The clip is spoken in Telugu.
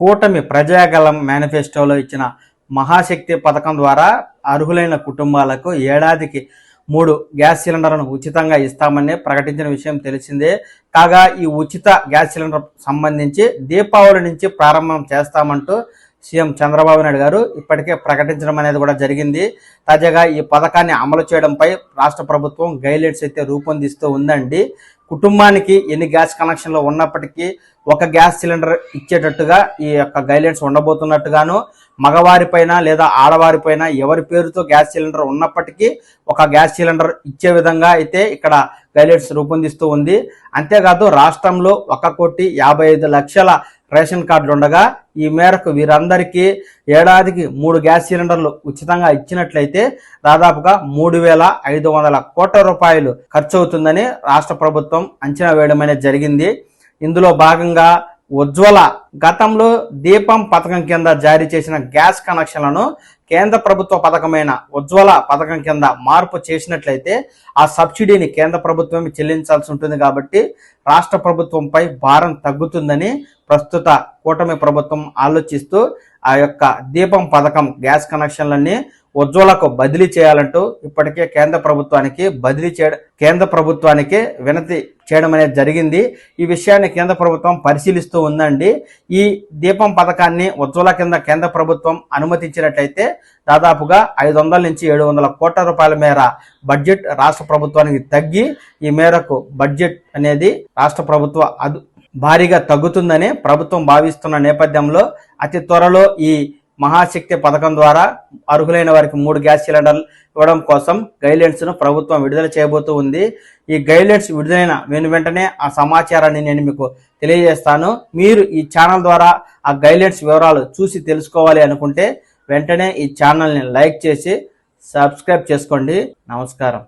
కూటమి ప్రజాగలం మేనిఫెస్టోలో ఇచ్చిన మహాశక్తి పథకం ద్వారా అర్హులైన కుటుంబాలకు ఏడాదికి 3 గ్యాస్ సిలిండర్లను ఉచితంగా ఇస్తామని ప్రకటించిన విషయం తెలిసిందే. కాగా ఈ ఉచిత గ్యాస్ సిలిండర్ సంబంధించి దీపావళి నుంచి ప్రారంభం చేస్తామంటూ సీఎం చంద్రబాబు నాయుడు గారు ఇప్పటికే ప్రకటించడం అనేది కూడా జరిగింది. తాజాగా ఈ పథకాన్ని అమలు చేయడంపై రాష్ట్ర ప్రభుత్వం గైడ్లైన్స్ అయితే రూపొందిస్తూ ఉందండి. కుటుంబానికి ఎన్ని గ్యాస్ కనెక్షన్లు ఉన్నప్పటికీ ఒక గ్యాస్ సిలిండర్ ఇచ్చేటట్టుగా ఈ యొక్క గైడ్లైన్స్ ఉండబోతున్నట్టుగాను, మగవారిపైన లేదా ఆడవారిపైన ఎవరి పేరుతో గ్యాస్ సిలిండర్ ఉన్నప్పటికీ ఒక గ్యాస్ సిలిండర్ ఇచ్చే విధంగా అయితే ఇక్కడ గైడ్లైన్స్ రూపొందిస్తూ ఉంది. అంతేకాదు రాష్ట్రంలో 1,55,00,000 రేషన్ కార్డులు ఉండగా ఈ మేరకు వీరందరికీ ఏడాదికి 3 గ్యాస్ సిలిండర్లు ఉచితంగా ఇచ్చినట్లయితే దాదాపుగా 3,500 కోట్ల రూపాయలు ఖర్చు అవుతుందని రాష్ట్ర ప్రభుత్వం అంచనా వేయడం అనేది జరిగింది. ఇందులో భాగంగా ఉజ్వల గతంలో దీపం పథకం కింద జారీ చేసిన గ్యాస్ కనెక్షన్లను కేంద్ర ప్రభుత్వ పథకమైన ఉజ్వల పథకం కింద మార్పు చేసినట్లయితే ఆ సబ్సిడీని కేంద్ర ప్రభుత్వం చెల్లించాల్సి ఉంటుంది. కాబట్టి రాష్ట్ర ప్రభుత్వంపై భారం తగ్గుతుందని ప్రస్తుత కూటమి ప్రభుత్వం ఆలోచిస్తూ ఆ యొక్క దీపం పథకం గ్యాస్ కనెక్షన్లన్నీ ఉజ్వలకు బదిలీ చేయాలంటూ ఇప్పటికే కేంద్ర ప్రభుత్వానికి వినతి చేయడం అనేది జరిగింది. ఈ విషయాన్ని కేంద్ర ప్రభుత్వం పరిశీలిస్తూ ఉందండి. ఈ దీపం పథకాన్ని ఉజ్వల కింద కేంద్ర ప్రభుత్వం అనుమతించినట్లయితే దాదాపుగా 500 నుంచి 700 కోట్ల రూపాయల మేర బడ్జెట్ రాష్ట్ర ప్రభుత్వానికి తగ్గి ఈ మేరకు బడ్జెట్ అనేది రాష్ట్ర ప్రభుత్వ భారీగా తగ్గుతుందని ప్రభుత్వం భావిస్తున్న నేపథ్యంలో అతి త్వరలో ఈ మహాశక్తి పథకం ద్వారా అర్హులైన వారికి 3 గ్యాస్ సిలిండర్లు ఇవ్వడం కోసం గైడ్లైన్స్ ను ప్రభుత్వం విడుదల చేయబోతూ ఉంది. ఈ గైడ్లైన్స్ విడుదలైన వెంటనే ఆ సమాచారాన్ని నేను మీకు తెలియజేస్తాను. మీరు ఈ ఛానల్ ద్వారా ఆ గైడ్లైన్స్ వివరాలు చూసి తెలుసుకోవాలి అనుకుంటే వెంటనే ఈ ఛానల్ని లైక్ చేసి సబ్స్క్రైబ్ చేసుకోండి. నమస్కారం.